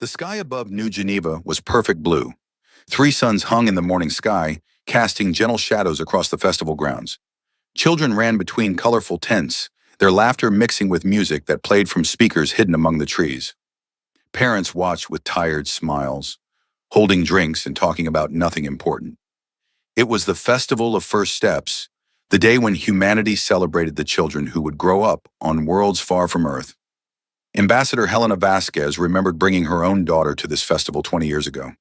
The sky above New Geneva was perfect blue. Three suns hung in the morning sky, casting gentle shadows across the festival grounds. Children ran between colorful tents, their laughter mixing with music that played from speakers hidden among the trees. Parents watched with tired smiles, holding drinks and talking about nothing important. It was the festival of first steps, the day when humanity celebrated the children who would grow up on worlds far from Earth. Ambassador Helena Vasquez remembered bringing her own daughter to this festival 20 years ago.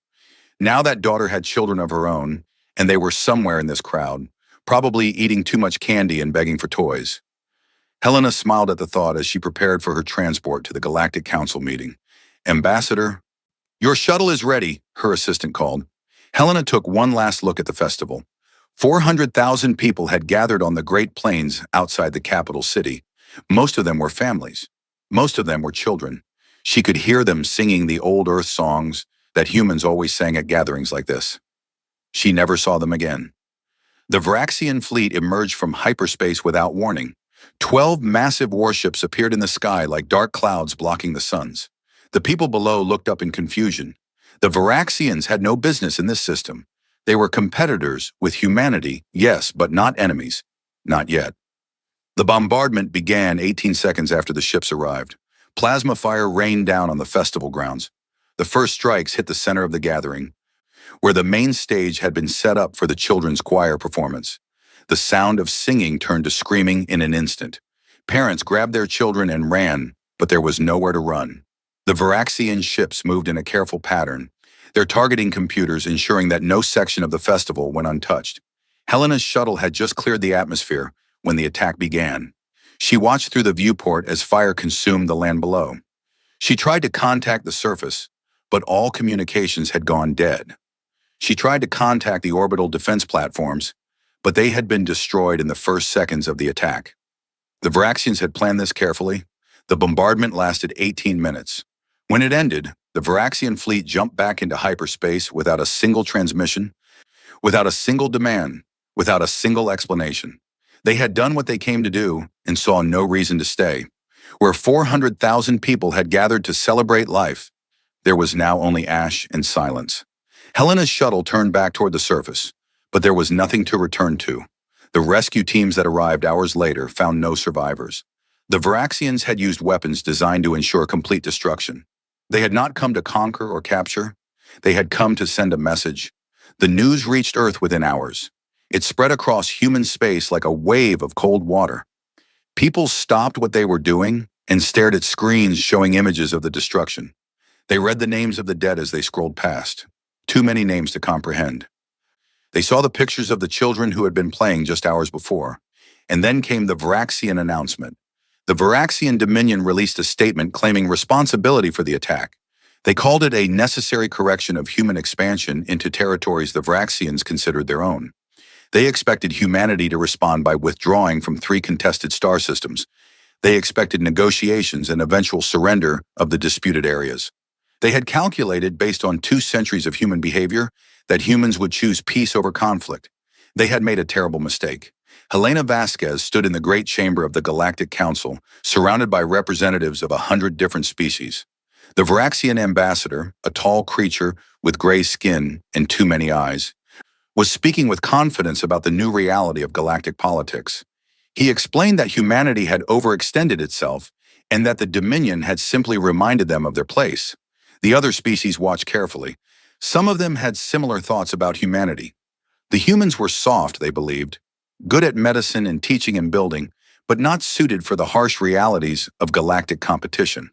Now that daughter had children of her own, and they were somewhere in this crowd, probably eating too much candy and begging for toys. Helena smiled at the thought as she prepared for her transport to the Galactic Council meeting. "Ambassador, your shuttle is ready," her assistant called. Helena took one last look at the festival. 400,000 people had gathered on the Great Plains outside the capital city. Most of them were families. Most of them were children. She could hear them singing the old Earth songs that humans always sang at gatherings like this. She never saw them again. The Varaxian fleet emerged from hyperspace without warning. 12 massive warships appeared in the sky like dark clouds blocking the suns. The people below looked up in confusion. The Varaxians had no business in this system. They were competitors with humanity, yes, but not enemies. Not yet. The bombardment began 18 seconds after the ships arrived. Plasma fire rained down on the festival grounds. The first strikes hit the center of the gathering, where the main stage had been set up for the children's choir performance. The sound of singing turned to screaming in an instant. Parents grabbed their children and ran, but there was nowhere to run. The Varaxian ships moved in a careful pattern, their targeting computers ensuring that no section of the festival went untouched. Helena's shuttle had just cleared the atmosphere when the attack began. She watched through the viewport as fire consumed the land below. She tried to contact the surface, but all communications had gone dead. She tried to contact the orbital defense platforms, but they had been destroyed in the first seconds of the attack. The Varaxians had planned this carefully. The bombardment lasted 18 minutes. When it ended, the Varaxian fleet jumped back into hyperspace without a single transmission, without a single demand, without a single explanation. They had done what they came to do and saw no reason to stay. Where 400,000 people had gathered to celebrate life, there was now only ash and silence. Helena's shuttle turned back toward the surface, but there was nothing to return to. The rescue teams that arrived hours later found no survivors. The Varaxians had used weapons designed to ensure complete destruction. They had not come to conquer or capture. They had come to send a message. The news reached Earth within hours. It spread across human space like a wave of cold water. People stopped what they were doing and stared at screens showing images of the destruction. They read the names of the dead as they scrolled past. Too many names to comprehend. They saw the pictures of the children who had been playing just hours before. And then came the Varaxian announcement. The Varaxian Dominion released a statement claiming responsibility for the attack. They called it a necessary correction of human expansion into territories the Varaxians considered their own. They expected humanity to respond by withdrawing from 3 contested star systems. They expected negotiations and eventual surrender of the disputed areas. They had calculated, based on 2 centuries of human behavior, that humans would choose peace over conflict. They had made a terrible mistake. Helena Vasquez stood in the great chamber of the Galactic Council, surrounded by representatives of 100 different species. The Varaxian ambassador, a tall creature with gray skin and too many eyes, was speaking with confidence about the new reality of galactic politics. He explained that humanity had overextended itself and that the Dominion had simply reminded them of their place. The other species watched carefully. Some of them had similar thoughts about humanity. The humans were soft, they believed, good at medicine and teaching and building, but not suited for the harsh realities of galactic competition.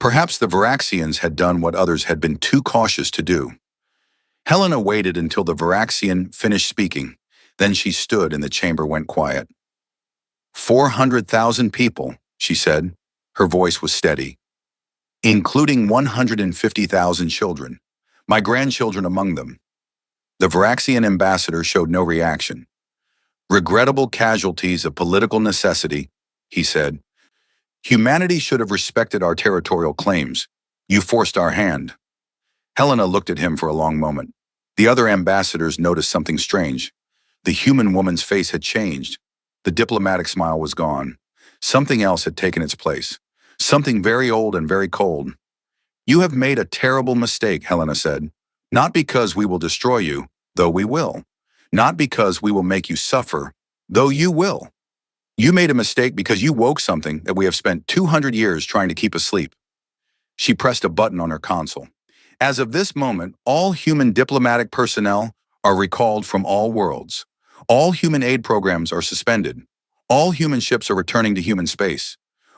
Perhaps the Varaxians had done what others had been too cautious to do. Helena waited until the Varaxian finished speaking. Then she stood and the chamber went quiet. 400,000 people, she said. Her voice was steady. Including 150,000 children, my grandchildren among them. The Varaxian ambassador showed no reaction. "Regrettable casualties of political necessity," he said. "Humanity should have respected our territorial claims. You forced our hand." Helena looked at him for a long moment. The other ambassadors noticed something strange. The human woman's face had changed. The diplomatic smile was gone. Something else had taken its place. Something very old and very cold. You have made a terrible mistake, Helena said. Not because we will destroy you, though we will. Not because we will make you suffer, though you will. You made a mistake because you woke something that we have spent 200 years trying to keep asleep. She pressed a button on her console. As of this moment, all human diplomatic personnel are recalled from all worlds. All human aid programs are suspended. All human ships are returning to human space.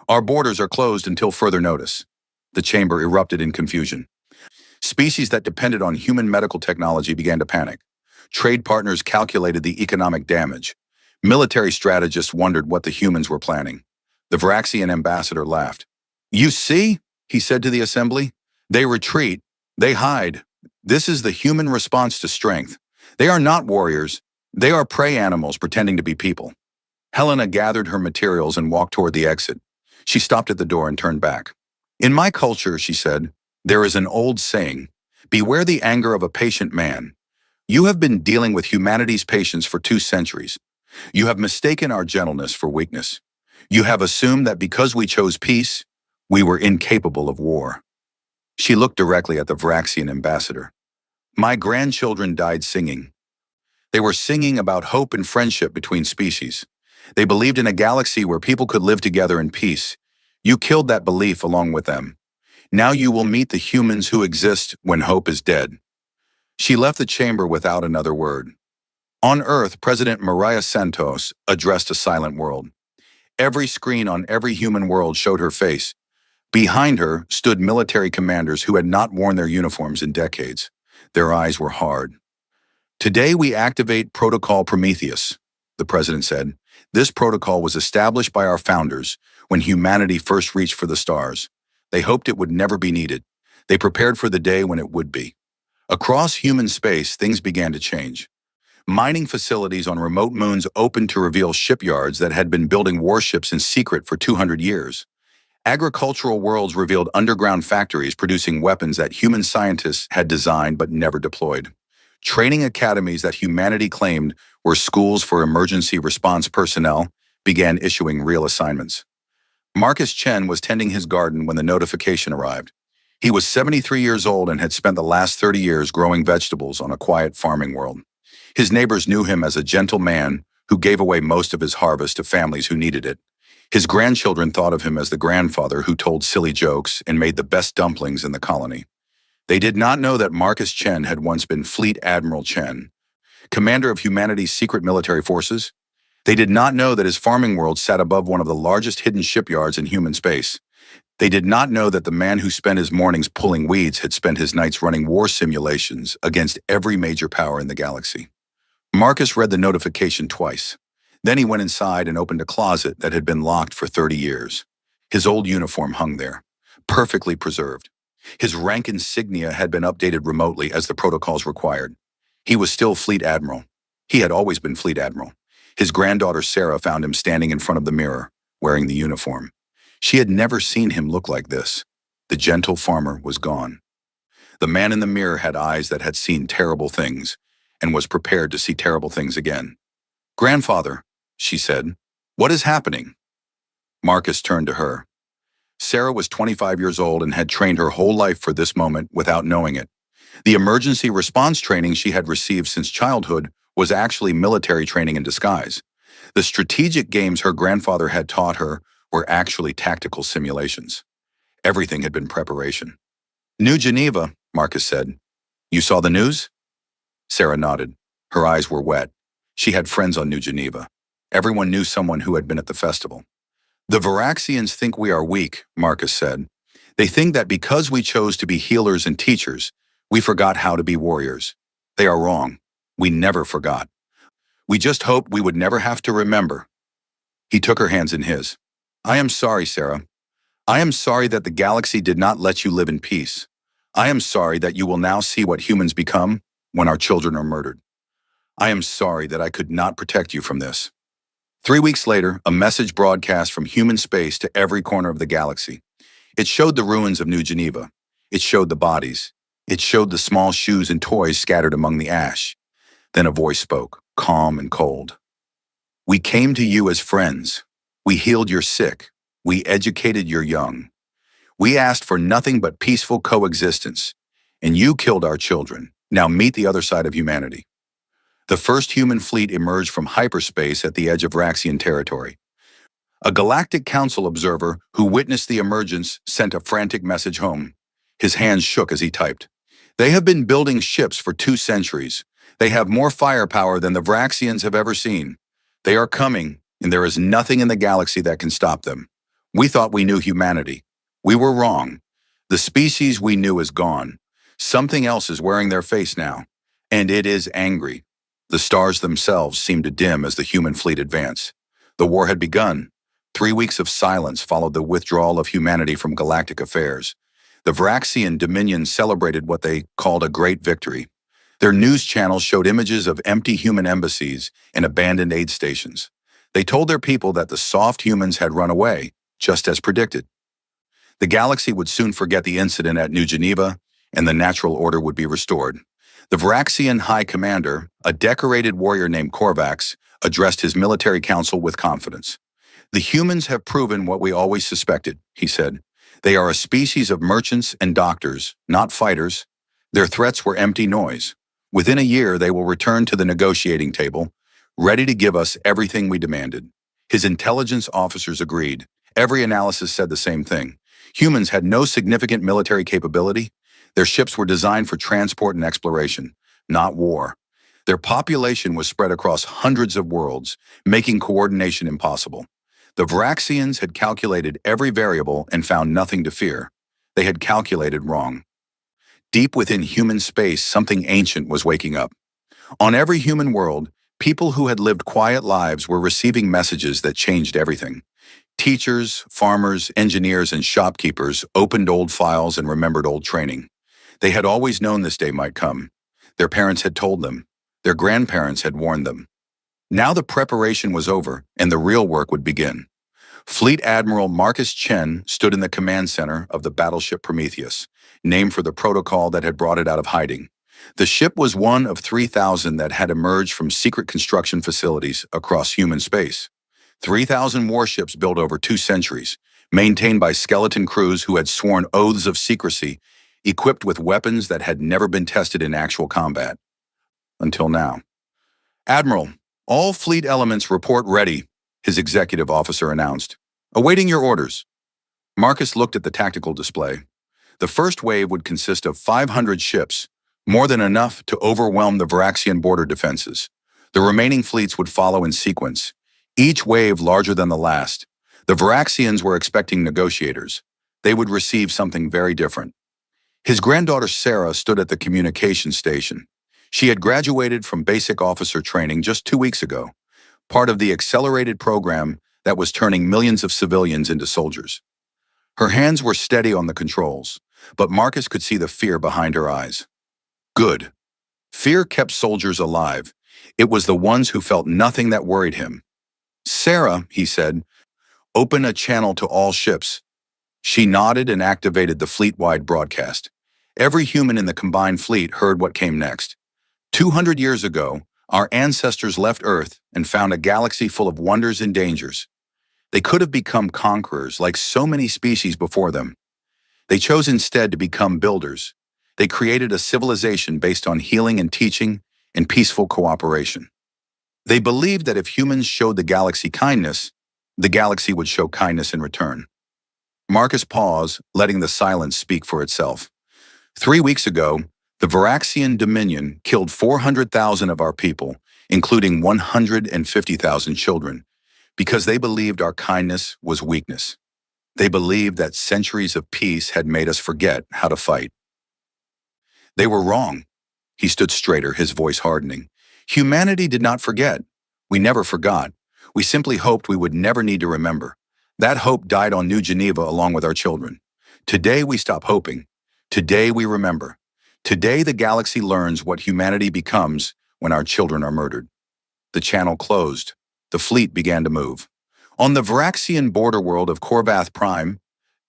Our borders are closed until further notice. The chamber erupted in confusion. Species that depended on human medical technology began to panic. Trade partners calculated the economic damage. Military strategists wondered what the humans were planning. The Varaxian ambassador laughed. You see, he said to the assembly, they retreat, they hide. This is the human response to strength. They are not warriors. They are prey animals pretending to be people. Helena gathered her materials and walked toward the exit. She stopped at the door and turned back. In my culture, she said, there is an old saying, beware the anger of a patient man. You have been dealing with humanity's patience for 2 centuries. You have mistaken our gentleness for weakness. You have assumed that because we chose peace, we were incapable of war. She looked directly at the Varaxian ambassador. My grandchildren died singing. They were singing about hope and friendship between species. They believed in a galaxy where people could live together in peace. You killed that belief along with them. Now you will meet the humans who exist when hope is dead. She left the chamber without another word. On Earth, President Maria Santos addressed a silent world. Every screen on every human world showed her face. Behind her stood military commanders who had not worn their uniforms in decades. Their eyes were hard. Today we activate Protocol Prometheus, the president said. This protocol was established by our founders when humanity first reached for the stars. They hoped it would never be needed. They prepared for the day when it would be. Across human space, things began to change. Mining facilities on remote moons opened to reveal shipyards that had been building warships in secret for 200 years. Agricultural worlds revealed underground factories producing weapons that human scientists had designed but never deployed. Training academies that humanity claimed were schools for emergency response personnel began issuing real assignments. Marcus Chen was tending his garden when the notification arrived. He was 73 years old and had spent the last 30 years growing vegetables on a quiet farming world. His neighbors knew him as a gentle man who gave away most of his harvest to families who needed it. His grandchildren thought of him as the grandfather who told silly jokes and made the best dumplings in the colony. They did not know that Marcus Chen had once been Fleet Admiral Chen, commander of humanity's secret military forces. They did not know that his farming world sat above one of the largest hidden shipyards in human space. They did not know that the man who spent his mornings pulling weeds had spent his nights running war simulations against every major power in the galaxy. Marcus read the notification twice. Then he went inside and opened a closet that had been locked for 30 years. His old uniform hung there, perfectly preserved. His rank insignia had been updated remotely as the protocols required. He was still Fleet Admiral. He had always been Fleet Admiral. His granddaughter Sarah found him standing in front of the mirror, wearing the uniform. She had never seen him look like this. The gentle farmer was gone. The man in the mirror had eyes that had seen terrible things and was prepared to see terrible things again. Grandfather, she said, what is happening? Marcus turned to her. Sarah was 25 years old and had trained her whole life for this moment without knowing it. The emergency response training she had received since childhood was actually military training in disguise. The strategic games her grandfather had taught her were actually tactical simulations. Everything had been preparation. New Geneva, Marcus said. You saw the news? Sarah nodded. Her eyes were wet. She had friends on New Geneva. Everyone knew someone who had been at the festival. The Varaxians think we are weak, Marcus said. They think that because we chose to be healers and teachers, we forgot how to be warriors. They are wrong. We never forgot. We just hoped we would never have to remember. He took her hands in his. I am sorry, Sarah. I am sorry that the galaxy did not let you live in peace. I am sorry that you will now see what humans become when our children are murdered. I am sorry that I could not protect you from this. 3 weeks later, a message broadcast from human space to every corner of the galaxy. It showed the ruins of New Geneva. It showed the bodies. It showed the small shoes and toys scattered among the ash. Then a voice spoke, calm and cold. We came to you as friends. We healed your sick. We educated your young. We asked for nothing but peaceful coexistence. And you killed our children. Now meet the other side of humanity. The first human fleet emerged from hyperspace at the edge of Vraxian territory. A Galactic Council observer who witnessed the emergence sent a frantic message home. His hands shook as he typed. They have been building ships for 2 centuries. They have more firepower than the Vraxians have ever seen. They are coming, and there is nothing in the galaxy that can stop them. We thought we knew humanity. We were wrong. The species we knew is gone. Something else is wearing their face now, and it is angry. The stars themselves seemed to dim as the human fleet advanced. The war had begun. 3 weeks of silence followed the withdrawal of humanity from galactic affairs. The Vraxian Dominion celebrated what they called a great victory. Their news channels showed images of empty human embassies and abandoned aid stations. They told their people that the soft humans had run away, just as predicted. The galaxy would soon forget the incident at New Geneva, and the natural order would be restored. The Vraxian High Commander, a decorated warrior named Korvax, addressed his military council with confidence. The humans have proven what we always suspected, he said. They are a species of merchants and doctors, not fighters. Their threats were empty noise. Within a year, they will return to the negotiating table, ready to give us everything we demanded. His intelligence officers agreed. Every analysis said the same thing. Humans had no significant military capability. Their ships were designed for transport and exploration, not war. Their population was spread across hundreds of worlds, making coordination impossible. The Vraxians had calculated every variable and found nothing to fear. They had calculated wrong. Deep within human space, something ancient was waking up. On every human world, people who had lived quiet lives were receiving messages that changed everything. Teachers, farmers, engineers, and shopkeepers opened old files and remembered old training. They had always known this day might come. Their parents had told them. Their grandparents had warned them. Now the preparation was over, and the real work would begin. Fleet Admiral Marcus Chen stood in the command center of the battleship Prometheus, named for the protocol that had brought it out of hiding. The ship was one of 3,000 that had emerged from secret construction facilities across human space. 3,000 warships built over 2 centuries, maintained by skeleton crews who had sworn oaths of secrecy, equipped with weapons that had never been tested in actual combat. Until now. Admiral, all fleet elements report ready, his executive officer announced. Awaiting your orders. Marcus looked at the tactical display. The first wave would consist of 500 ships, more than enough to overwhelm the Vraxian border defenses. The remaining fleets would follow in sequence, each wave larger than the last. The Vraxians were expecting negotiators. They would receive something very different. His granddaughter Sarah stood at the communications station. She had graduated from basic officer training just 2 weeks ago, part of the accelerated program that was turning millions of civilians into soldiers. Her hands were steady on the controls, but Marcus could see the fear behind her eyes. Good. Fear kept soldiers alive. It was the ones who felt nothing that worried him. Sarah, he said, open a channel to all ships. She nodded and activated the fleet-wide broadcast. Every human in the combined fleet heard what came next. 200 years ago, our ancestors left Earth and found a galaxy full of wonders and dangers. They could have become conquerors like so many species before them. They chose instead to become builders. They created a civilization based on healing and teaching and peaceful cooperation. They believed that if humans showed the galaxy kindness, the galaxy would show kindness in return. Marcus paused, letting the silence speak for itself. 3 weeks ago, the Vraxian Dominion killed 400,000 of our people, including 150,000 children, because they believed our kindness was weakness. They believed that centuries of peace had made us forget how to fight. They were wrong. He stood straighter, his voice hardening. Humanity did not forget. We never forgot. We simply hoped we would never need to remember. That hope died on New Geneva along with our children. Today we stop hoping. Today we remember. Today the galaxy learns what humanity becomes when our children are murdered. The channel closed. The fleet began to move. On the Vraxian border world of Korvath Prime,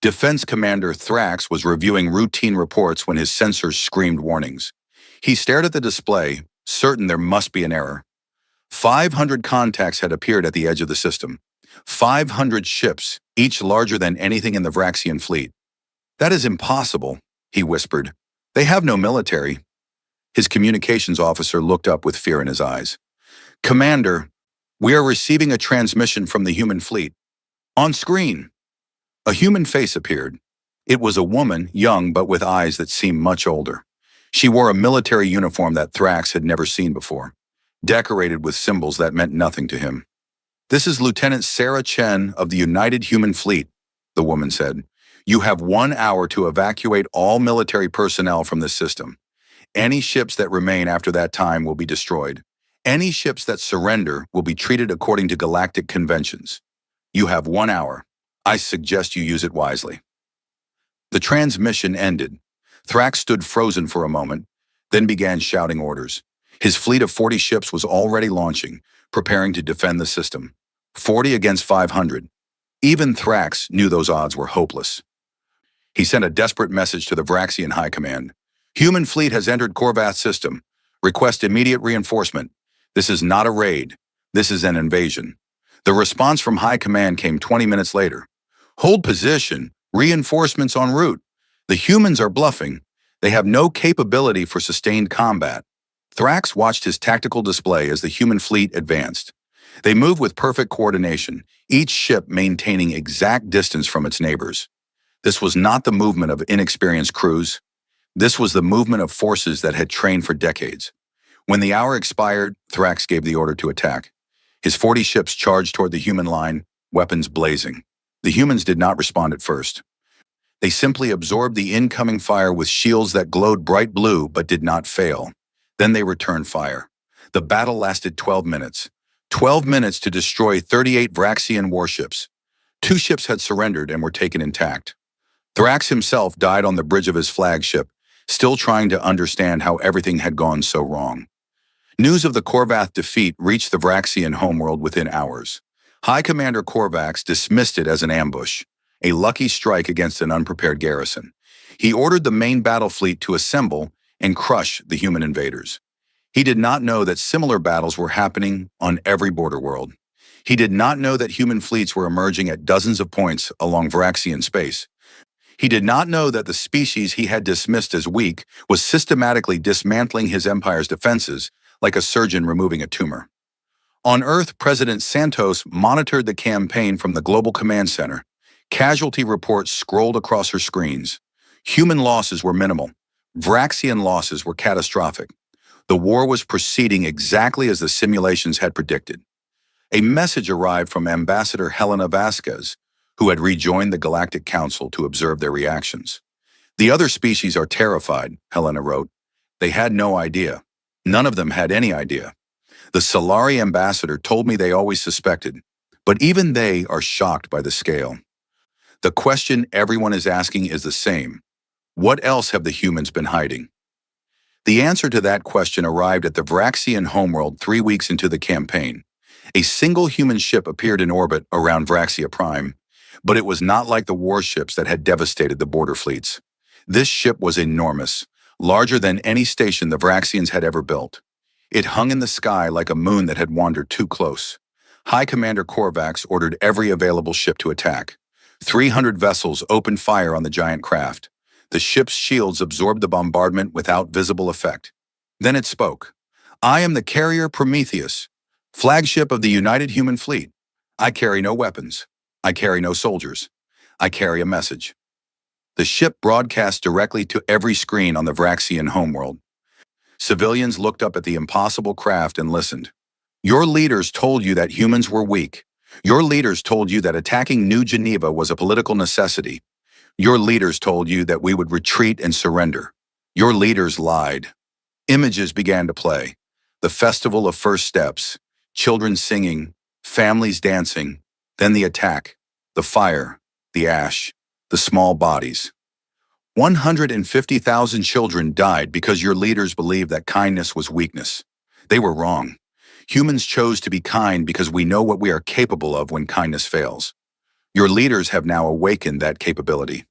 Defense Commander Thrax was reviewing routine reports when his sensors screamed warnings. He stared at the display, certain there must be an error. 500 contacts had appeared at the edge of the system. 500 ships, each larger than anything in the Vraxian fleet. That is impossible, he whispered. They have no military. His communications officer looked up with fear in his eyes. Commander, we are receiving a transmission from the human fleet. On screen. A human face appeared. It was a woman, young but with eyes that seemed much older. She wore a military uniform that Thrax had never seen before, decorated with symbols that meant nothing to him. This is Lieutenant Sarah Chen of the United Human Fleet, the woman said. You have 1 hour to evacuate all military personnel from this system. Any ships that remain after that time will be destroyed. Any ships that surrender will be treated according to galactic conventions. You have 1 hour. I suggest you use it wisely. The transmission ended. Thrax stood frozen for a moment, then began shouting orders. His fleet of 40 ships was already launching, preparing to defend the system. 40 against 500. Even Thrax knew those odds were hopeless. He sent a desperate message to the Vraxian High Command. Human fleet has entered Korvath system. Request immediate reinforcement. This is not a raid. This is an invasion. The response from High Command came 20 minutes later. Hold position. Reinforcements en route. The humans are bluffing. They have no capability for sustained combat. Thrax watched his tactical display as the human fleet advanced. They moved with perfect coordination, each ship maintaining exact distance from its neighbors. This was not the movement of inexperienced crews. This was the movement of forces that had trained for decades. When the hour expired, Thrax gave the order to attack. His 40 ships charged toward the human line, weapons blazing. The humans did not respond at first. They simply absorbed the incoming fire with shields that glowed bright blue but did not fail. Then they returned fire. The battle lasted 12 minutes. 12 minutes to destroy 38 Vraxian warships. 2 ships had surrendered and were taken intact. Thrax himself died on the bridge of his flagship, still trying to understand how everything had gone so wrong. News of the Korvath defeat reached the Vraxian homeworld within hours. High Commander Korvax dismissed it as an ambush, a lucky strike against an unprepared garrison. He ordered the main battle fleet to assemble and crush the human invaders. He did not know that similar battles were happening on every border world. He did not know that human fleets were emerging at dozens of points along Vraxian space. He did not know that the species he had dismissed as weak was systematically dismantling his empire's defenses like a surgeon removing a tumor. On Earth, President Santos monitored the campaign from the Global Command Center. Casualty reports scrolled across her screens. Human losses were minimal. Vraxian losses were catastrophic. The war was proceeding exactly as the simulations had predicted. A message arrived from Ambassador Helena Vasquez, who had rejoined the Galactic Council to observe their reactions. The other species are terrified, Helena wrote. They had no idea. None of them had any idea. The Solari ambassador told me they always suspected, but even they are shocked by the scale. The question everyone is asking is the same. What else have the humans been hiding? The answer to that question arrived at the Vraxian homeworld 3 weeks into the campaign. A single human ship appeared in orbit around Vraxia Prime, but it was not like the warships that had devastated the border fleets. This ship was enormous, larger than any station the Vraxians had ever built. It hung in the sky like a moon that had wandered too close. High Commander Korvax ordered every available ship to attack. 300 vessels opened fire on the giant craft. The ship's shields absorbed the bombardment without visible effect. Then it spoke. I am the carrier Prometheus, flagship of the United Human Fleet. I carry no weapons. I carry no soldiers. I carry a message. The ship broadcast directly to every screen on the Vraxian homeworld. Civilians looked up at the impossible craft and listened. Your leaders told you that humans were weak. Your leaders told you that attacking New Geneva was a political necessity. Your leaders told you that we would retreat and surrender. Your leaders lied. Images began to play. The festival of first steps, children singing, families dancing, then the attack, the fire, the ash, the small bodies. 150,000 children died because your leaders believed that kindness was weakness. They were wrong. Humans chose to be kind because we know what we are capable of when kindness fails. Your leaders have now awakened that capability.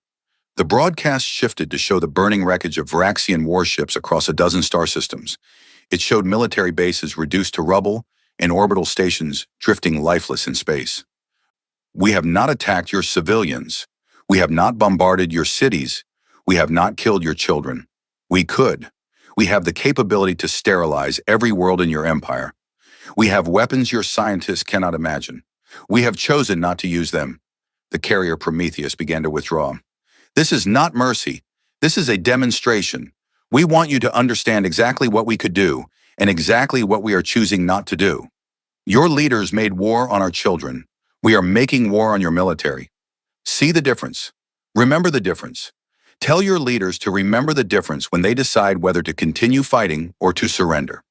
The broadcast shifted to show the burning wreckage of Vraxian warships across a dozen star systems. It showed military bases reduced to rubble and orbital stations drifting lifeless in space. We have not attacked your civilians. We have not bombarded your cities. We have not killed your children. We could. We have the capability to sterilize every world in your empire. We have weapons your scientists cannot imagine. We have chosen not to use them. The carrier Prometheus began to withdraw. This is not mercy. This is a demonstration. We want you to understand exactly what we could do and exactly what we are choosing not to do. Your leaders made war on our children. We are making war on your military. See the difference. Remember the difference. Tell your leaders to remember the difference when they decide whether to continue fighting or to surrender.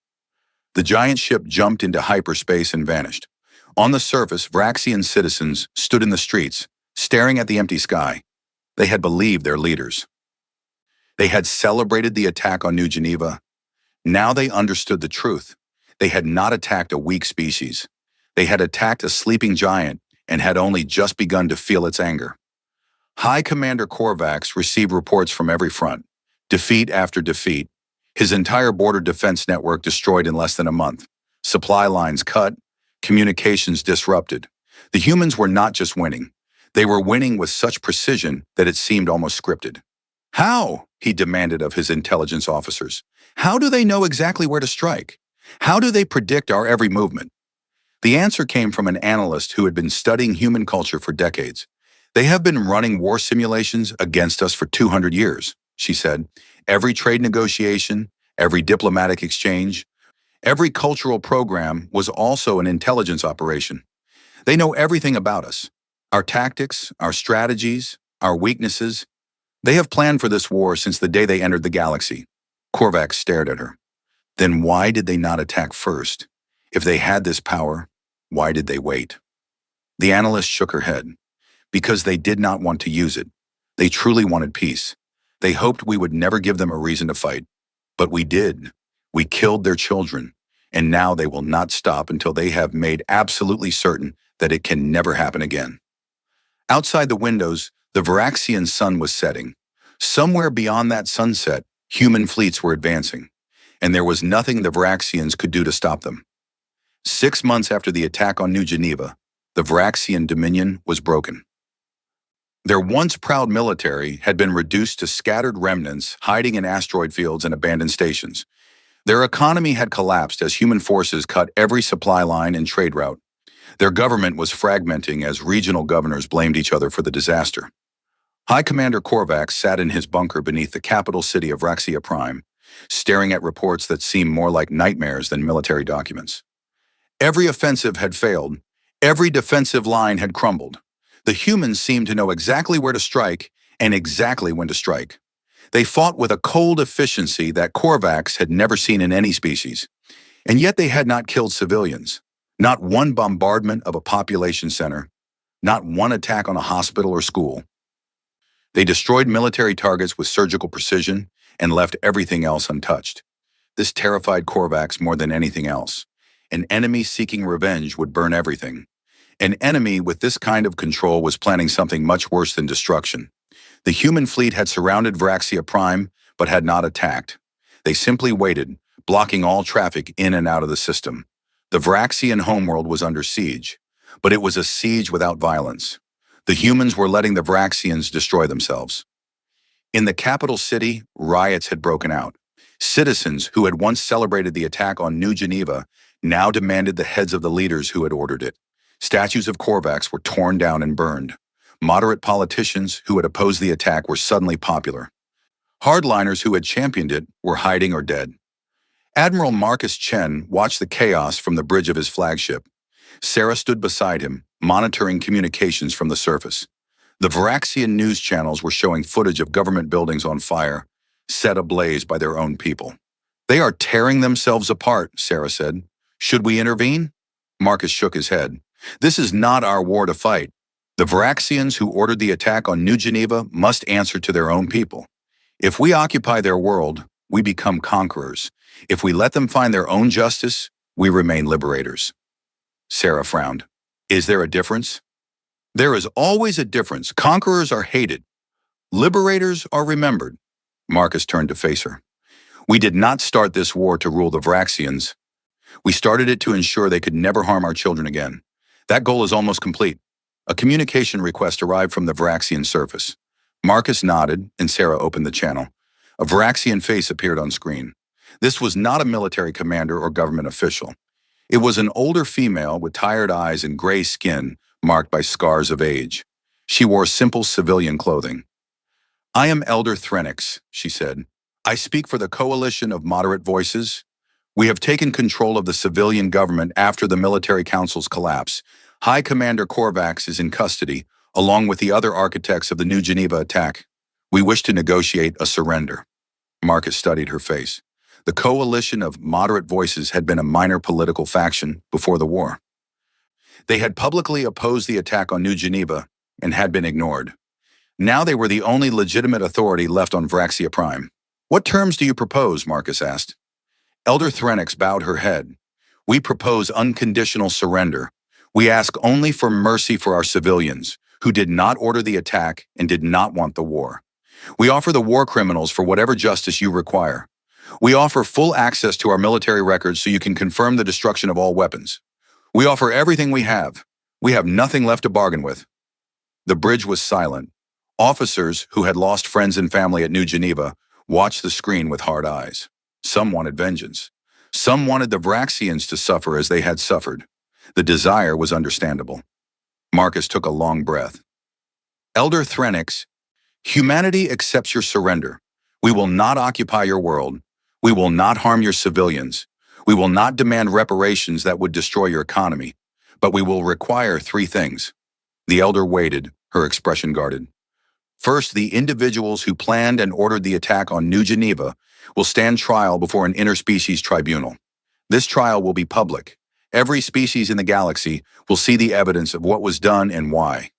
The giant ship jumped into hyperspace and vanished. On the surface, Vraxian citizens stood in the streets, staring at the empty sky. They had believed their leaders. They had celebrated the attack on New Geneva. Now they understood the truth. They had not attacked a weak species. They had attacked a sleeping giant and had only just begun to feel its anger. High Commander Korvax received reports from every front, defeat after defeat. His entire border defense network destroyed in less than a month. Supply lines cut, communications disrupted. The humans were not just winning. They were winning with such precision that it seemed almost scripted. How? He demanded of his intelligence officers. How do they know exactly where to strike? How do they predict our every movement? The answer came from an analyst who had been studying human culture for decades. They have been running war simulations against us for 200 years, she said. Every trade negotiation, every diplomatic exchange, every cultural program was also an intelligence operation. They know everything about us. Our tactics, our strategies, our weaknesses. They have planned for this war since the day they entered the galaxy. Korvax stared at her. Then why did they not attack first? If they had this power, why did they wait? The analyst shook her head. Because they did not want to use it. They truly wanted peace. They hoped we would never give them a reason to fight. But we did. We killed their children. And now they will not stop until they have made absolutely certain that it can never happen again. Outside the windows, the Varaxian sun was setting. Somewhere beyond that sunset, human fleets were advancing. And there was nothing the Varaxians could do to stop them. 6 months after the attack on New Geneva, the Varaxian dominion was broken. Their once proud military had been reduced to scattered remnants hiding in asteroid fields and abandoned stations. Their economy had collapsed as human forces cut every supply line and trade route. Their government was fragmenting as regional governors blamed each other for the disaster. High Commander Korvax sat in his bunker beneath the capital city of Raxia Prime, staring at reports that seemed more like nightmares than military documents. Every offensive had failed. Every defensive line had crumbled. The humans seemed to know exactly where to strike and exactly when to strike. They fought with a cold efficiency that Korvax had never seen in any species. And yet they had not killed civilians. Not one bombardment of a population center. Not one attack on a hospital or school. They destroyed military targets with surgical precision and left everything else untouched. This terrified Korvax more than anything else. An enemy seeking revenge would burn everything. An enemy with this kind of control was planning something much worse than destruction. The human fleet had surrounded Varaxia Prime, but had not attacked. They simply waited, blocking all traffic in and out of the system. The Varaxian homeworld was under siege, but it was a siege without violence. The humans were letting the Varaxians destroy themselves. In the capital city, riots had broken out. Citizens who had once celebrated the attack on New Geneva now demanded the heads of the leaders who had ordered it. Statues of Korvax were torn down and burned. Moderate politicians who had opposed the attack were suddenly popular. Hardliners who had championed it were hiding or dead. Admiral Marcus Chen watched the chaos from the bridge of his flagship. Sarah stood beside him, monitoring communications from the surface. The Varaxian news channels were showing footage of government buildings on fire, set ablaze by their own people. They are tearing themselves apart, Sarah said. Should we intervene? Marcus shook his head. This is not our war to fight. The Varaxians who ordered the attack on New Geneva must answer to their own people. If we occupy their world, we become conquerors. If we let them find their own justice, we remain liberators. Sarah frowned. Is there a difference? There is always a difference. Conquerors are hated. Liberators are remembered. Marcus turned to face her. We did not start this war to rule the Varaxians. We started it to ensure they could never harm our children again. That goal is almost complete. A communication request arrived from the Varaxian surface. Marcus nodded, and Sarah opened the channel. A Varaxian face appeared on screen. This was not a military commander or government official. It was an older female with tired eyes and gray skin marked by scars of age. She wore simple civilian clothing. "I am Elder Threnix," she said. "I speak for the Coalition of Moderate Voices. We have taken control of the civilian government after the military council's collapse. High Commander Korvax is in custody, along with the other architects of the New Geneva attack. We wish to negotiate a surrender." Marcus studied her face. The Coalition of Moderate Voices had been a minor political faction before the war. They had publicly opposed the attack on New Geneva and had been ignored. Now they were the only legitimate authority left on Varaxia Prime. "What terms do you propose?" Marcus asked. Elder Threnix bowed her head. "We propose unconditional surrender. We ask only for mercy for our civilians, who did not order the attack and did not want the war. We offer the war criminals for whatever justice you require. We offer full access to our military records so you can confirm the destruction of all weapons. We offer everything we have. We have nothing left to bargain with." The bridge was silent. Officers who had lost friends and family at New Geneva watched the screen with hard eyes. Some wanted vengeance. Some wanted the Varaxians to suffer as they had suffered. The desire was understandable. Marcus took a long breath. "Elder Threnix, humanity accepts your surrender. We will not occupy your world. We will not harm your civilians. We will not demand reparations that would destroy your economy. But we will require 3 things." The elder waited, her expression guarded. "First, the individuals who planned and ordered the attack on New Geneva will stand trial before an interspecies tribunal. This trial will be public. Every species in the galaxy will see the evidence of what was done and why."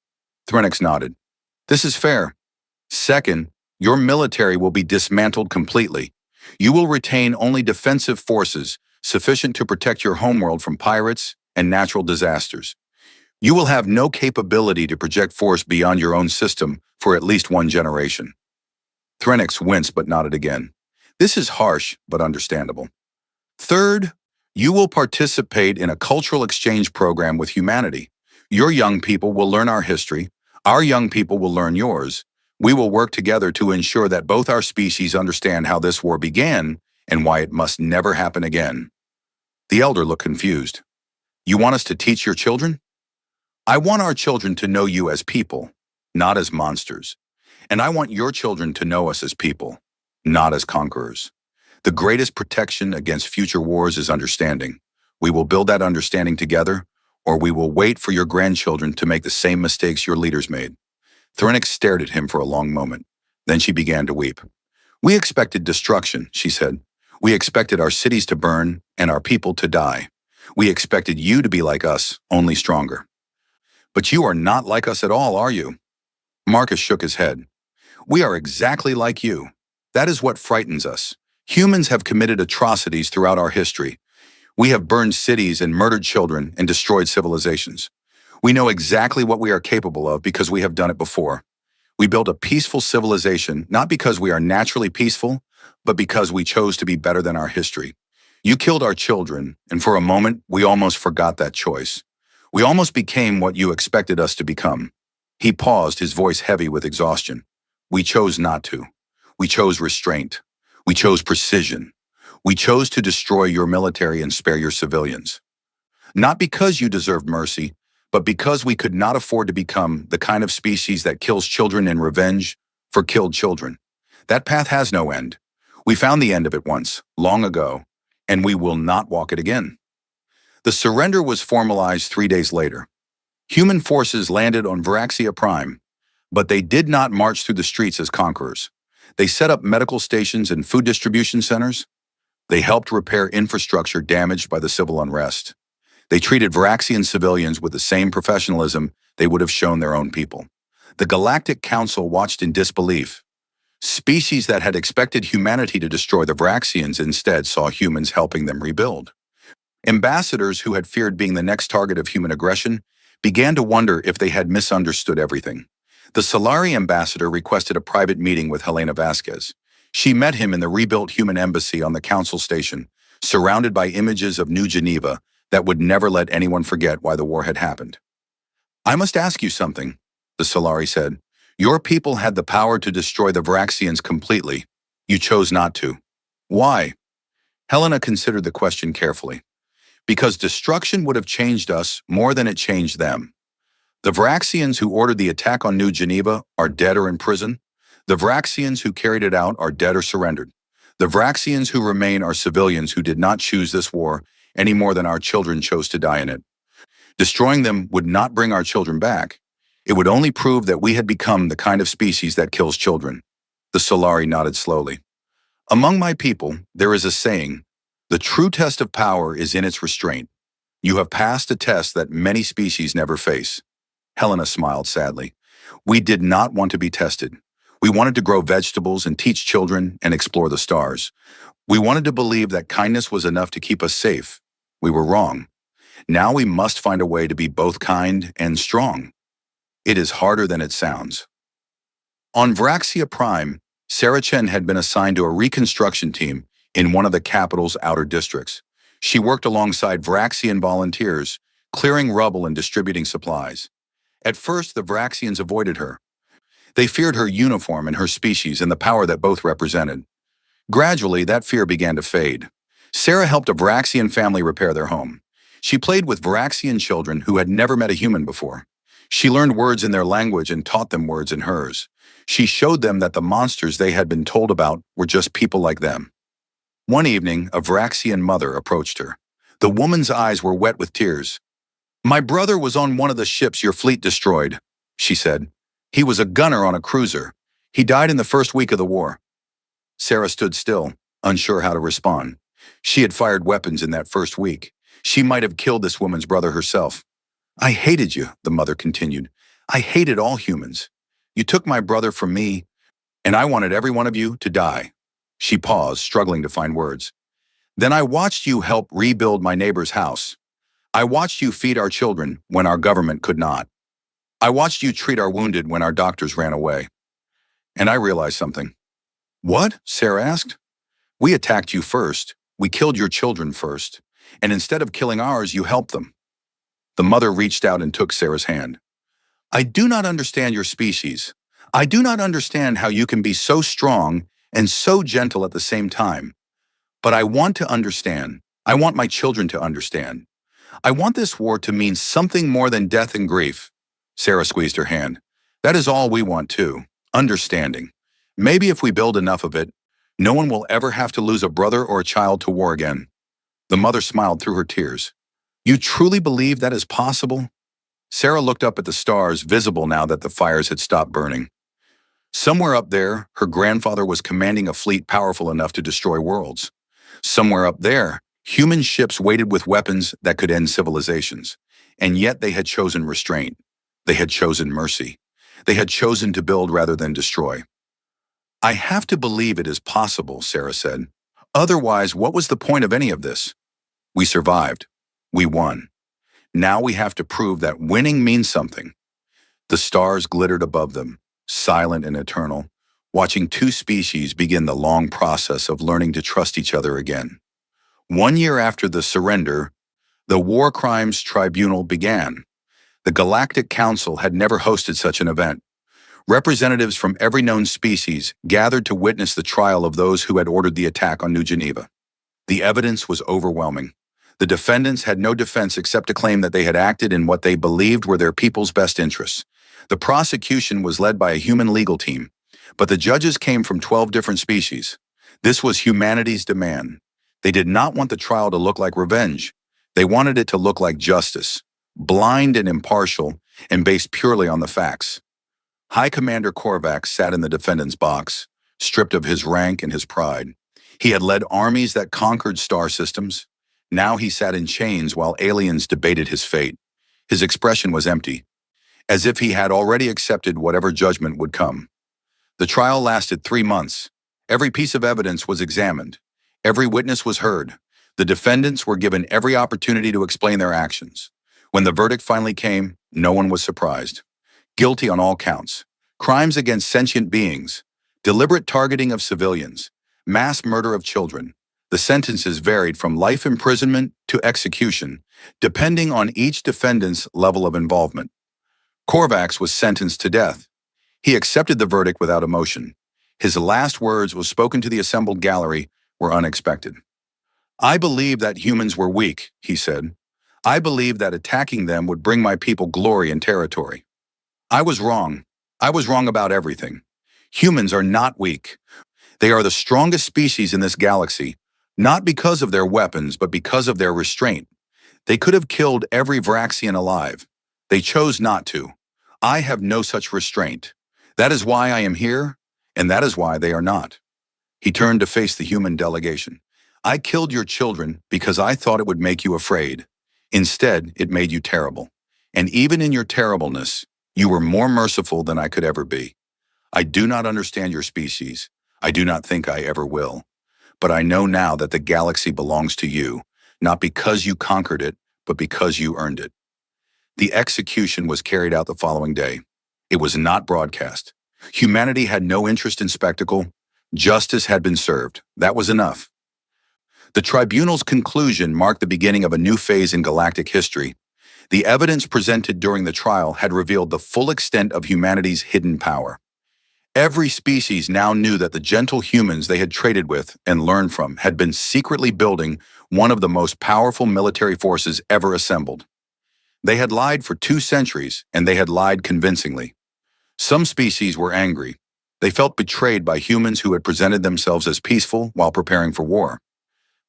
Threnix nodded. "This is fair." "Second, your military will be dismantled completely. You will retain only defensive forces sufficient to protect your homeworld from pirates and natural disasters. You will have no capability to project force beyond your own system for at least 1 generation." Threnix winced but nodded again. "This is harsh but understandable." "Third, you will participate in a cultural exchange program with humanity. Your young people will learn our history. Our young people will learn yours. We will work together to ensure that both our species understand how this war began and why it must never happen again." The elder looked confused. "You want us to teach your children?" "I want our children to know you as people, not as monsters. And I want your children to know us as people, not as conquerors. The greatest protection against future wars is understanding. We will build that understanding together, or we will wait for your grandchildren to make the same mistakes your leaders made." Threnix stared at him for a long moment. Then she began to weep. "We expected destruction," she said. "We expected our cities to burn and our people to die. We expected you to be like us, only stronger. But you are not like us at all, are you?" Marcus shook his head. "We are exactly like you. That is what frightens us. Humans have committed atrocities throughout our history. We have burned cities and murdered children and destroyed civilizations. We know exactly what we are capable of because we have done it before. We built a peaceful civilization not because we are naturally peaceful, but because we chose to be better than our history. You killed our children, and for a moment, we almost forgot that choice. We almost became what you expected us to become." He paused, his voice heavy with exhaustion. "We chose not to. We chose restraint. We chose precision. We chose to destroy your military and spare your civilians. Not because you deserved mercy, but because we could not afford to become the kind of species that kills children in revenge for killed children. That path has no end. We found the end of it once, long ago, and we will not walk it again." The surrender was formalized 3 days later. Human forces landed on Varaxia Prime, but they did not march through the streets as conquerors. They set up medical stations and food distribution centers. They helped repair infrastructure damaged by the civil unrest. They treated Varaxian civilians with the same professionalism they would have shown their own people. The Galactic Council watched in disbelief. Species that had expected humanity to destroy the Varaxians instead saw humans helping them rebuild. Ambassadors who had feared being the next target of human aggression began to wonder if they had misunderstood everything. The Solari ambassador requested a private meeting with Helena Vasquez. She met him in the rebuilt human embassy on the council station, surrounded by images of New Geneva that would never let anyone forget why the war had happened. I must ask you something, the Solari said. Your people had the power to destroy the Varaxians completely. You chose not to. Why? Helena considered the question carefully. Because destruction would have changed us more than it changed them. The Varaxians who ordered the attack on New Geneva are dead or in prison. The Varaxians who carried it out are dead or surrendered. The Varaxians who remain are civilians who did not choose this war any more than our children chose to die in it. Destroying them would not bring our children back. It would only prove that we had become the kind of species that kills children. The Solari nodded slowly. Among my people, there is a saying, the true test of power is in its restraint. You have passed a test that many species never face. Helena smiled sadly. We did not want to be tested. We wanted to grow vegetables and teach children and explore the stars. We wanted to believe that kindness was enough to keep us safe. We were wrong. Now we must find a way to be both kind and strong. It is harder than it sounds. On Vraxia Prime, Sarah Chen had been assigned to a reconstruction team in one of the capital's outer districts. She worked alongside Vraxian volunteers, clearing rubble and distributing supplies. At first, the Vraxians avoided her. They feared her uniform and her species and the power that both represented. Gradually, that fear began to fade. Sarah helped a Vraxian family repair their home. She played with Vraxian children who had never met a human before. She learned words in their language and taught them words in hers. She showed them that the monsters they had been told about were just people like them. One evening, a Vraxian mother approached her. The woman's eyes were wet with tears. My brother was on one of the ships your fleet destroyed, she said. He was a gunner on a cruiser. He died in the first week of the war. Sarah stood still, unsure how to respond. She had fired weapons in that first week. She might have killed this woman's brother herself. I hated you, the mother continued. I hated all humans. You took my brother from me, and I wanted every one of you to die. She paused, struggling to find words. Then I watched you help rebuild my neighbor's house. I watched you feed our children when our government could not. I watched you treat our wounded when our doctors ran away. And I realized something. What? Sarah asked. We attacked you first. We killed your children first. And instead of killing ours, you helped them. The mother reached out and took Sarah's hand. I do not understand your species. I do not understand how you can be so strong and so gentle at the same time. But I want to understand. I want my children to understand. I want this war to mean something more than death and grief. Sarah squeezed her hand. That is all we want too. Understanding. Maybe if we build enough of it, no one will ever have to lose a brother or a child to war again. The mother smiled through her tears. You truly believe that is possible? Sarah looked up at the stars, visible now that the fires had stopped burning. Somewhere up there, her grandfather was commanding a fleet powerful enough to destroy worlds. Somewhere up there, human ships waited with weapons that could end civilizations. And yet they had chosen restraint. They had chosen mercy. They had chosen to build rather than destroy. I have to believe it is possible, Sarah said. Otherwise, what was the point of any of this? We survived. We won. Now we have to prove that winning means something. The stars glittered above them, silent and eternal, watching two species begin the long process of learning to trust each other again. 1 year after the surrender, the War Crimes Tribunal began. The Galactic Council had never hosted such an event. Representatives from every known species gathered to witness the trial of those who had ordered the attack on New Geneva. The evidence was overwhelming. The defendants had no defense except to claim that they had acted in what they believed were their people's best interests. The prosecution was led by a human legal team, but the judges came from 12 different species. This was humanity's demand. They did not want the trial to look like revenge. They wanted it to look like justice, blind and impartial, and based purely on the facts. High Commander Korvac sat in the defendant's box, stripped of his rank and his pride. He had led armies that conquered star systems. Now he sat in chains while aliens debated his fate. His expression was empty, as if he had already accepted whatever judgment would come. The trial lasted 3 months. Every piece of evidence was examined. Every witness was heard. The defendants were given every opportunity to explain their actions. When the verdict finally came, no one was surprised. Guilty on all counts. Crimes against sentient beings, deliberate targeting of civilians, mass murder of children. The sentences varied from life imprisonment to execution, depending on each defendant's level of involvement. Korvax was sentenced to death. He accepted the verdict without emotion. His last words, was spoken to the assembled gallery, were unexpected. "I believe that humans were weak," he said. "I believe that attacking them would bring my people glory and territory. I was wrong. I was wrong about everything. Humans are not weak. They are the strongest species in this galaxy, not because of their weapons, but because of their restraint. They could have killed every Vraxian alive. They chose not to. I have no such restraint. That is why I am here, and that is why they are not." He turned to face the human delegation. "I killed your children because I thought it would make you afraid. Instead, it made you terrible. And even in your terribleness, you were more merciful than I could ever be. I do not understand your species. I do not think I ever will. But I know now that the galaxy belongs to you, not because you conquered it, but because you earned it." The execution was carried out the following day. It was not broadcast. Humanity had no interest in spectacle. Justice had been served. That was enough. The tribunal's conclusion marked the beginning of a new phase in galactic history. The evidence presented during the trial had revealed the full extent of humanity's hidden power. Every species now knew that the gentle humans they had traded with and learned from had been secretly building one of the most powerful military forces ever assembled. They had lied for 2 centuries, and they had lied convincingly. Some species were angry. They felt betrayed by humans who had presented themselves as peaceful while preparing for war.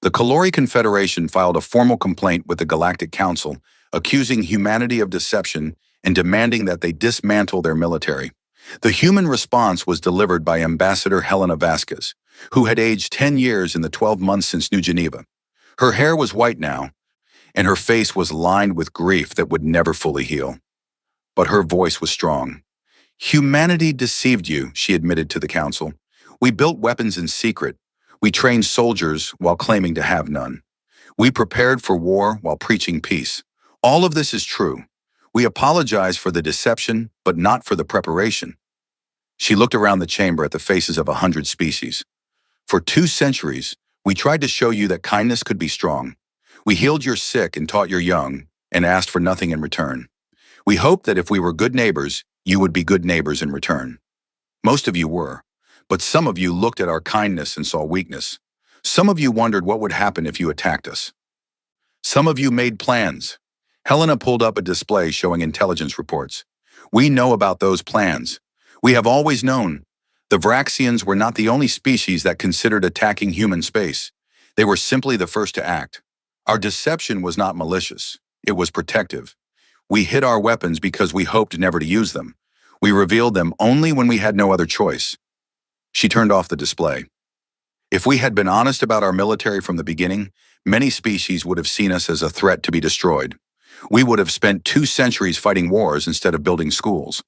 The Calori Confederation filed a formal complaint with the Galactic Council, accusing humanity of deception and demanding that they dismantle their military. The human response was delivered by Ambassador Helena Vasquez, who had aged 10 years in the 12 months since New Geneva. Her hair was white now, and her face was lined with grief that would never fully heal. But her voice was strong. "Humanity deceived you," she admitted to the council. "We built weapons in secret. We trained soldiers while claiming to have none. We prepared for war while preaching peace. All of this is true. We apologize for the deception, but not for the preparation." She looked around the chamber at the faces of 100 species. "For 2 centuries, we tried to show you that kindness could be strong. We healed your sick and taught your young, and asked for nothing in return. We hoped that if we were good neighbors, you would be good neighbors in return. Most of you were, but some of you looked at our kindness and saw weakness. Some of you wondered what would happen if you attacked us. Some of you made plans." Helena pulled up a display showing intelligence reports. "We know about those plans. We have always known. The Vraxians were not the only species that considered attacking human space. They were simply the first to act. Our deception was not malicious. It was protective. We hid our weapons because we hoped never to use them. We revealed them only when we had no other choice." She turned off the display. "If we had been honest about our military from the beginning, many species would have seen us as a threat to be destroyed. We would have spent 2 centuries fighting wars instead of building schools.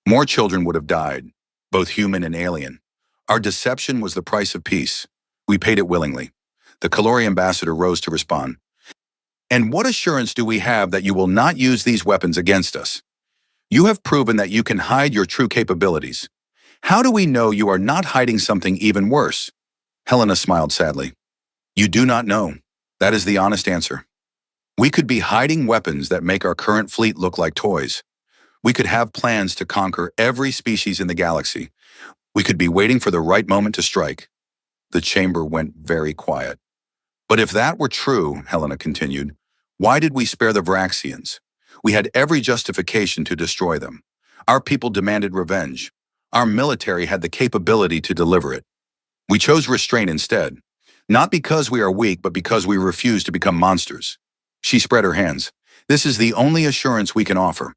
More children would have died, both human and alien. Our deception was the price of peace. We paid it willingly." The Calori ambassador rose to respond. "And what assurance do we have that you will not use these weapons against us? You have proven that you can hide your true capabilities. How do we know you are not hiding something even worse?" Helena smiled sadly. "You do not know. That is the honest answer. We could be hiding weapons that make our current fleet look like toys. We could have plans to conquer every species in the galaxy. We could be waiting for the right moment to strike." The chamber went very quiet. "But if that were true," Helena continued, "why did we spare the Vraxians? We had every justification to destroy them. Our people demanded revenge. Our military had the capability to deliver it. We chose restraint instead, not because we are weak, but because we refuse to become monsters." She spread her hands. "This is the only assurance we can offer.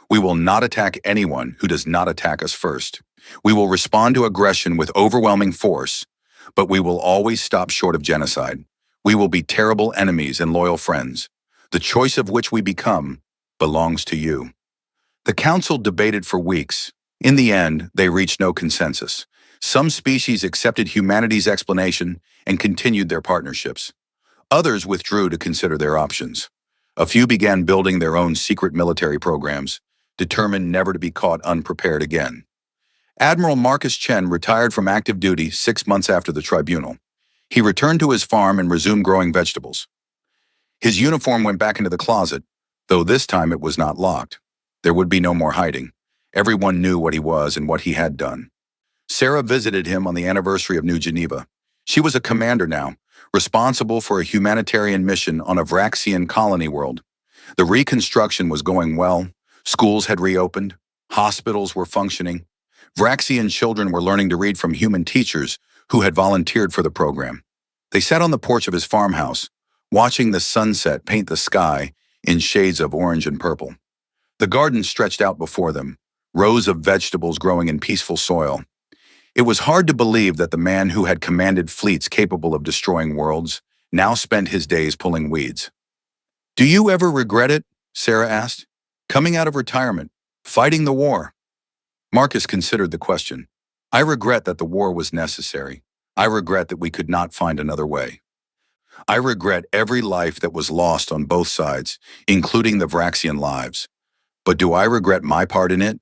We will not attack anyone who does not attack us first. We will respond to aggression with overwhelming force, but we will always stop short of genocide. We will be terrible enemies and loyal friends. The choice of which we become belongs to you." The council debated for weeks. In the end, they reached no consensus. Some species accepted humanity's explanation and continued their partnerships. Others withdrew to consider their options. A few began building their own secret military programs, determined never to be caught unprepared again. Admiral Marcus Chen retired from active duty 6 months after the tribunal. He returned to his farm and resumed growing vegetables. His uniform went back into the closet, though this time it was not locked. There would be no more hiding. Everyone knew what he was and what he had done. Sarah visited him on the anniversary of New Geneva. She was a commander now, responsible for a humanitarian mission on a Vraxian colony world. The reconstruction was going well. Schools had reopened. Hospitals were functioning. Vraxian children were learning to read from human teachers who had volunteered for the program. They sat on the porch of his farmhouse, watching the sunset paint the sky in shades of orange and purple. The garden stretched out before them, rows of vegetables growing in peaceful soil. It was hard to believe that the man who had commanded fleets capable of destroying worlds now spent his days pulling weeds. "Do you ever regret it?" Sarah asked. "Coming out of retirement, fighting the war?" Marcus considered the question. "I regret that the war was necessary. I regret that we could not find another way. I regret every life that was lost on both sides, including the Vraxian lives. But do I regret my part in it?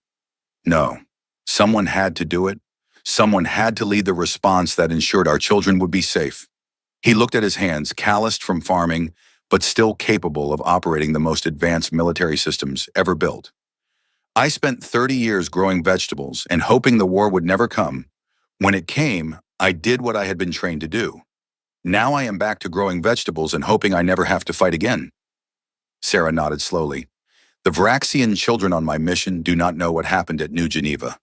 No. Someone had to do it. Someone had to lead the response that ensured our children would be safe." He looked at his hands, calloused from farming, but still capable of operating the most advanced military systems ever built. "I spent 30 years growing vegetables and hoping the war would never come. When it came, I did what I had been trained to do. Now I am back to growing vegetables and hoping I never have to fight again." Sarah nodded slowly. "The Vraxian children on my mission do not know what happened at New Geneva.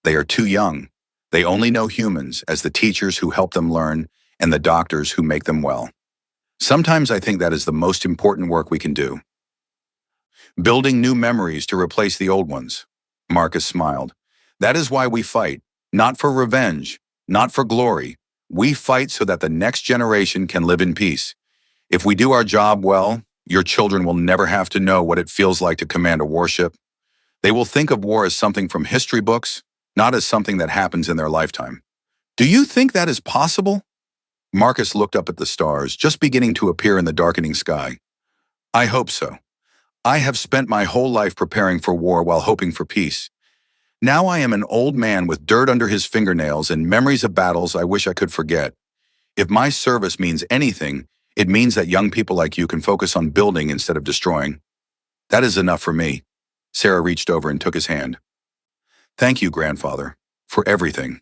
They are too young. They only know humans as the teachers who help them learn and the doctors who make them well. Sometimes I think that is the most important work we can do. Building new memories to replace the old ones." Marcus smiled. "That is why we fight, not for revenge, not for glory. We fight so that the next generation can live in peace. If we do our job well, your children will never have to know what it feels like to command a warship. They will think of war as something from history books, not as something that happens in their lifetime." "Do you think that is possible?" Marcus looked up at the stars, just beginning to appear in the darkening sky. "I hope so. I have spent my whole life preparing for war while hoping for peace. Now I am an old man with dirt under his fingernails and memories of battles I wish I could forget. If my service means anything, it means that young people like you can focus on building instead of destroying. That is enough for me." Sarah reached over and took his hand. "Thank you, grandfather, for everything."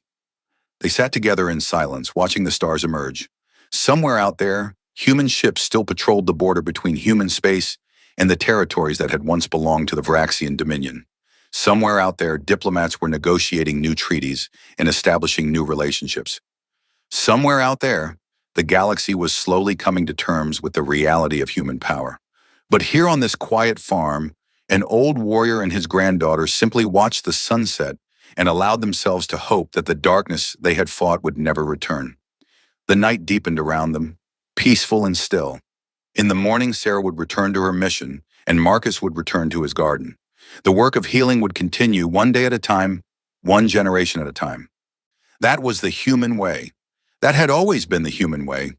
They sat together in silence, watching the stars emerge. Somewhere out there, human ships still patrolled the border between human space and the territories that had once belonged to the Vraxian Dominion. Somewhere out there, diplomats were negotiating new treaties and establishing new relationships. Somewhere out there, the galaxy was slowly coming to terms with the reality of human power. But here on this quiet farm, an old warrior and his granddaughter simply watched the sunset and allowed themselves to hope that the darkness they had fought would never return. The night deepened around them, peaceful and still. In the morning, Sarah would return to her mission, and Marcus would return to his garden. The work of healing would continue one day at a time, one generation at a time. That was the human way. That had always been the human way.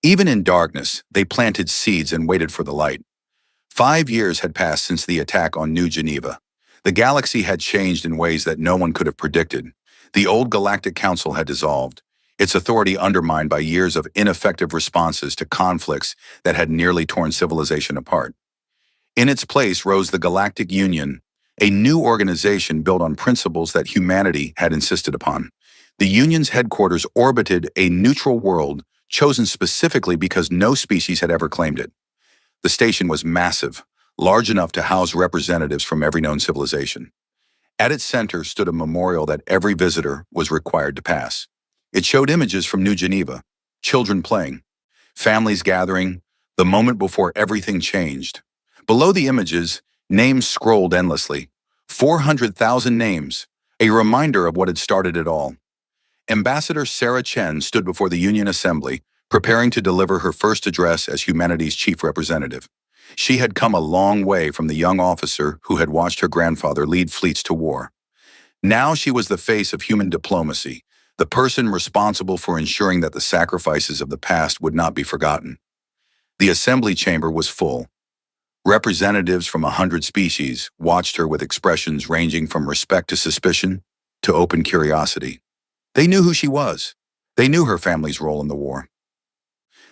Even in darkness, they planted seeds and waited for the light. 5 years had passed since the attack on New Geneva. The galaxy had changed in ways that no one could have predicted. The old Galactic Council had dissolved, its authority undermined by years of ineffective responses to conflicts that had nearly torn civilization apart. In its place rose the Galactic Union, a new organization built on principles that humanity had insisted upon. The Union's headquarters orbited a neutral world chosen specifically because no species had ever claimed it. The station was massive, large enough to house representatives from every known civilization. At its center stood a memorial that every visitor was required to pass. It showed images from New Geneva, children playing, families gathering, the moment before everything changed. Below the images, names scrolled endlessly. 400,000 names, a reminder of what had started it all. Ambassador Sarah Chen stood before the Union Assembly, preparing to deliver her first address as humanity's chief representative. She had come a long way from the young officer who had watched her grandfather lead fleets to war. Now she was the face of human diplomacy, the person responsible for ensuring that the sacrifices of the past would not be forgotten. The assembly chamber was full. Representatives from 100 species watched her with expressions ranging from respect to suspicion to open curiosity. They knew who she was. They knew her family's role in the war.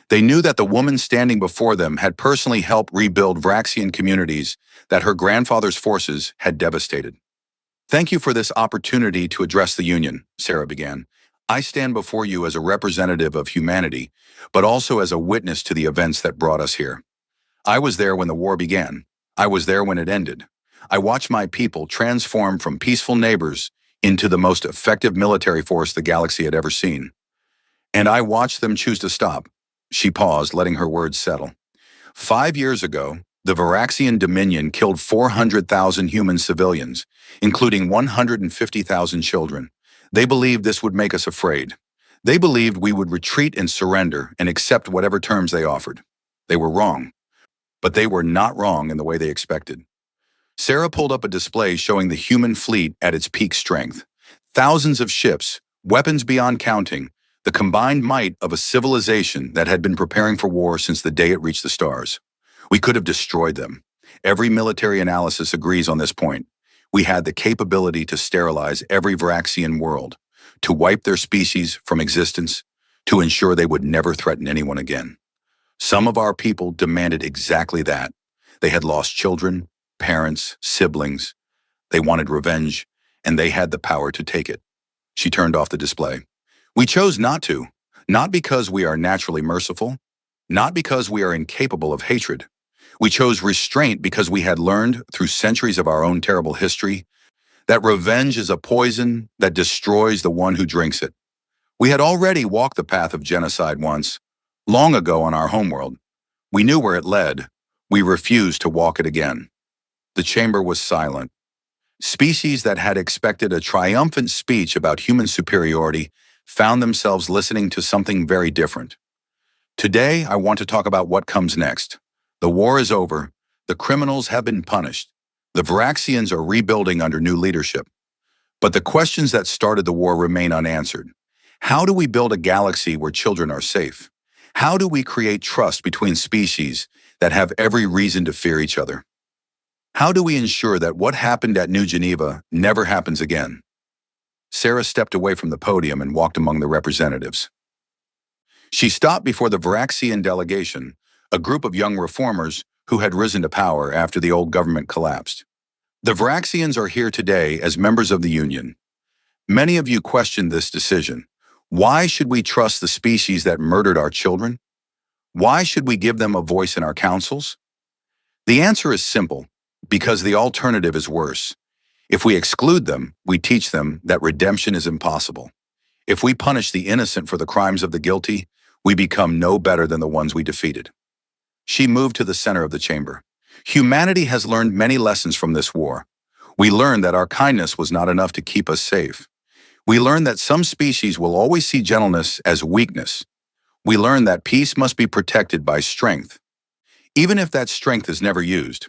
They knew that the woman standing before them had personally helped rebuild Vraxian communities that her grandfather's forces had devastated. "Thank you for this opportunity to address the Union," Sarah began. "I stand before you as a representative of humanity, but also as a witness to the events that brought us here. I was there when the war began. I was there when it ended. I watched my people transform from peaceful neighbors into the most effective military force the galaxy had ever seen. And I watched them choose to stop." She paused, letting her words settle. 5 years ago, the Varaxian Dominion killed 400,000 human civilians, including 150,000 children. They believed this would make us afraid. They believed we would retreat and surrender and accept whatever terms they offered. They were wrong, but they were not wrong in the way they expected. Sarah pulled up a display showing the human fleet at its peak strength. Thousands of ships, weapons beyond counting, the combined might of a civilization that had been preparing for war since the day it reached the stars. We could have destroyed them. Every military analysis agrees on this point. We had the capability to sterilize every Varaxian world, to wipe their species from existence, to ensure they would never threaten anyone again. Some of our people demanded exactly that. They had lost children, parents, siblings. They wanted revenge, and they had the power to take it. She turned off the display. We chose not to, not because we are naturally merciful, not because we are incapable of hatred. We chose restraint because we had learned through centuries of our own terrible history that revenge is a poison that destroys the one who drinks it. We had already walked the path of genocide once, long ago on our homeworld. We knew where it led. We refused to walk it again. The chamber was silent. Species that had expected a triumphant speech about human superiority found themselves listening to something very different. Today, I want to talk about what comes next. The war is over. The criminals have been punished. The Varaxians are rebuilding under new leadership. But the questions that started the war remain unanswered. How do we build a galaxy where children are safe? How do we create trust between species that have every reason to fear each other? How do we ensure that what happened at New Geneva never happens again? Sarah stepped away from the podium and walked among the representatives. She stopped before the Varaxian delegation, a group of young reformers who had risen to power after the old government collapsed. The Varaxians are here today as members of the Union. Many of you questioned this decision. Why should we trust the species that murdered our children? Why should we give them a voice in our councils? The answer is simple, because the alternative is worse. If we exclude them, we teach them that redemption is impossible. If we punish the innocent for the crimes of the guilty, we become no better than the ones we defeated. She moved to the center of the chamber. Humanity has learned many lessons from this war. We learned that our kindness was not enough to keep us safe. We learned that some species will always see gentleness as weakness. We learned that peace must be protected by strength, even if that strength is never used.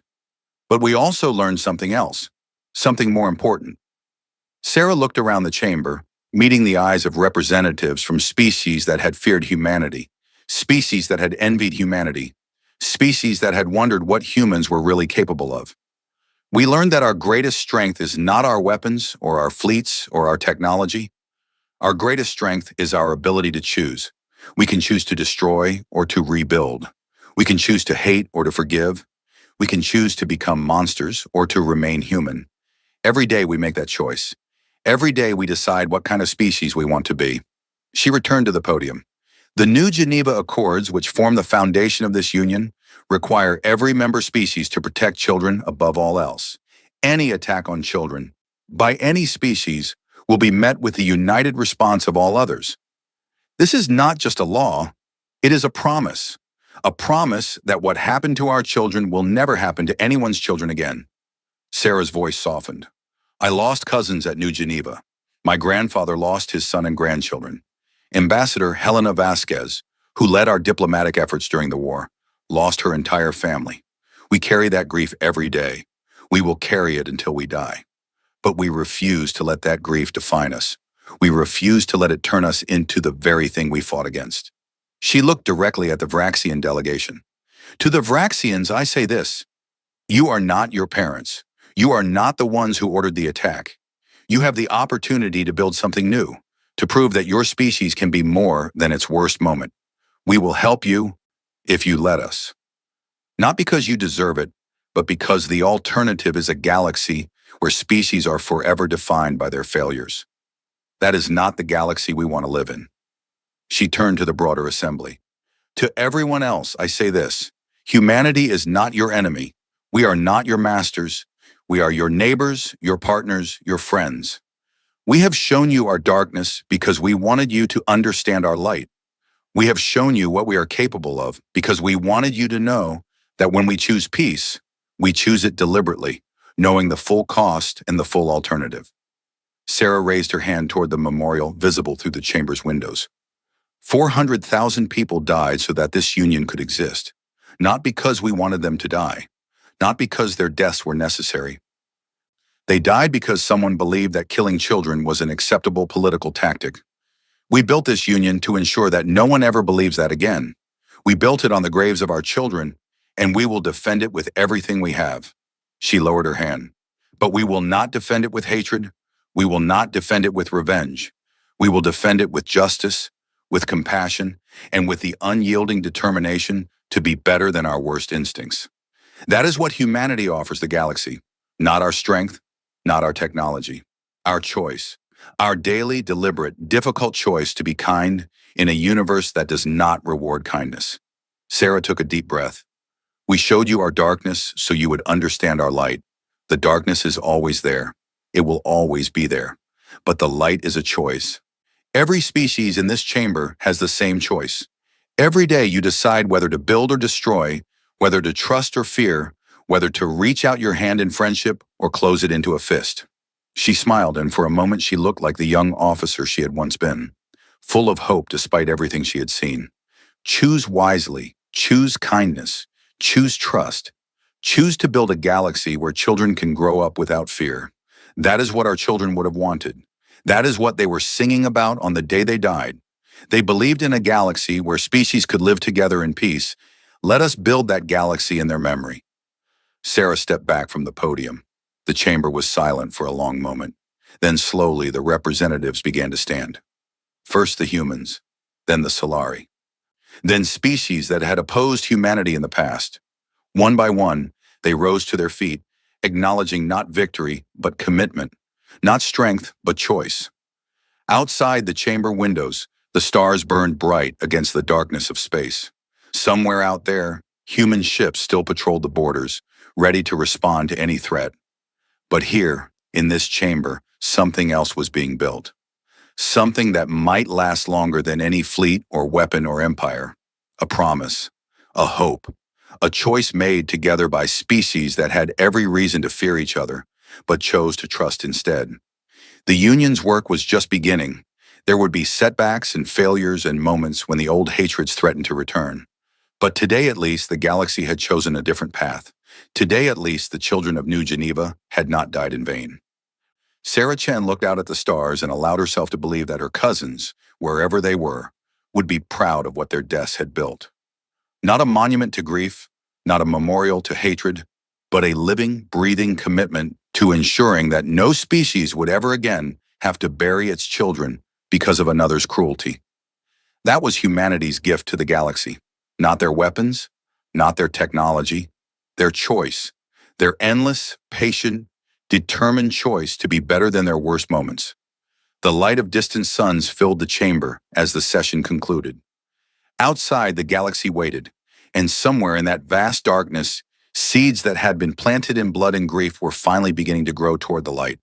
But we also learned something else, something more important. Sarah looked around the chamber, meeting the eyes of representatives from species that had feared humanity, species that had envied humanity, species that had wondered what humans were really capable of. We learned that our greatest strength is not our weapons or our fleets or our technology. Our greatest strength is our ability to choose. We can choose to destroy or to rebuild. We can choose to hate or to forgive. We can choose to become monsters or to remain human. Every day we make that choice. Every day we decide what kind of species we want to be. She returned to the podium. The New Geneva Accords, which form the foundation of this union, require every member species to protect children above all else. Any attack on children, by any species, will be met with the united response of all others. This is not just a law, it is a promise that what happened to our children will never happen to anyone's children again. Sarah's voice softened. I lost cousins at New Geneva. My grandfather lost his son and grandchildren. Ambassador Helena Vasquez, who led our diplomatic efforts during the war, lost her entire family. We carry that grief every day. We will carry it until we die. But we refuse to let that grief define us. We refuse to let it turn us into the very thing we fought against. She looked directly at the Varaxian delegation. To the Varaxians, I say this. You are not your parents. You are not the ones who ordered the attack. You have the opportunity to build something new, to prove that your species can be more than its worst moment. We will help you if you let us. Not because you deserve it, but because the alternative is a galaxy where species are forever defined by their failures. That is not the galaxy we want to live in. She turned to the broader assembly. To everyone else, I say this: humanity is not your enemy. We are not your masters. We are your neighbors, your partners, your friends. We have shown you our darkness because we wanted you to understand our light. We have shown you what we are capable of because we wanted you to know that when we choose peace, we choose it deliberately, knowing the full cost and the full alternative. Sarah raised her hand toward the memorial visible through the chamber's windows. 400,000 people died so that this union could exist, not because we wanted them to die, not because their deaths were necessary. They died because someone believed that killing children was an acceptable political tactic. We built this union to ensure that no one ever believes that again. We built it on the graves of our children, and we will defend it with everything we have. She lowered her hand. But we will not defend it with hatred. We will not defend it with revenge. We will defend it with justice, with compassion, and with the unyielding determination to be better than our worst instincts. That is what humanity offers the galaxy. Not our strength, not our technology. Our choice. Our daily, deliberate, difficult choice to be kind in a universe that does not reward kindness. Sarah took a deep breath. We showed you our darkness so you would understand our light. The darkness is always there. It will always be there. But the light is a choice. Every species in this chamber has the same choice. Every day you decide whether to build or destroy, whether to trust or fear, whether to reach out your hand in friendship or close it into a fist. She smiled, and for a moment she looked like the young officer she had once been, full of hope despite everything she had seen. Choose wisely, choose kindness, choose trust, choose to build a galaxy where children can grow up without fear. That is what our children would have wanted. That is what they were singing about on the day they died. They believed in a galaxy where species could live together in peace. Let us build that galaxy in their memory. Sarah stepped back from the podium. The chamber was silent for a long moment. Then slowly the representatives began to stand. First the humans, then the Solari. Then species that had opposed humanity in the past. One by one, they rose to their feet, acknowledging not victory, but commitment, not strength, but choice. Outside the chamber windows, the stars burned bright against the darkness of space. Somewhere out there, human ships still patrolled the borders, ready to respond to any threat. But here, in this chamber, something else was being built. Something that might last longer than any fleet or weapon or empire. A promise, a hope, a choice made together by species that had every reason to fear each other, but chose to trust instead. The Union's work was just beginning. There would be setbacks and failures and moments when the old hatreds threatened to return. But today, at least, the galaxy had chosen a different path. Today, at least, the children of New Geneva had not died in vain. Sarah Chen looked out at the stars and allowed herself to believe that her cousins, wherever they were, would be proud of what their deaths had built. Not a monument to grief, not a memorial to hatred, but a living, breathing commitment to ensuring that no species would ever again have to bury its children because of another's cruelty. That was humanity's gift to the galaxy. Not their weapons, not their technology, their choice, their endless, patient, determined choice to be better than their worst moments. The light of distant suns filled the chamber as the session concluded. Outside, the galaxy waited, and somewhere in that vast darkness, seeds that had been planted in blood and grief were finally beginning to grow toward the light.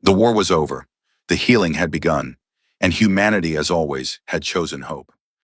The war was over, the healing had begun, and humanity, as always, had chosen hope.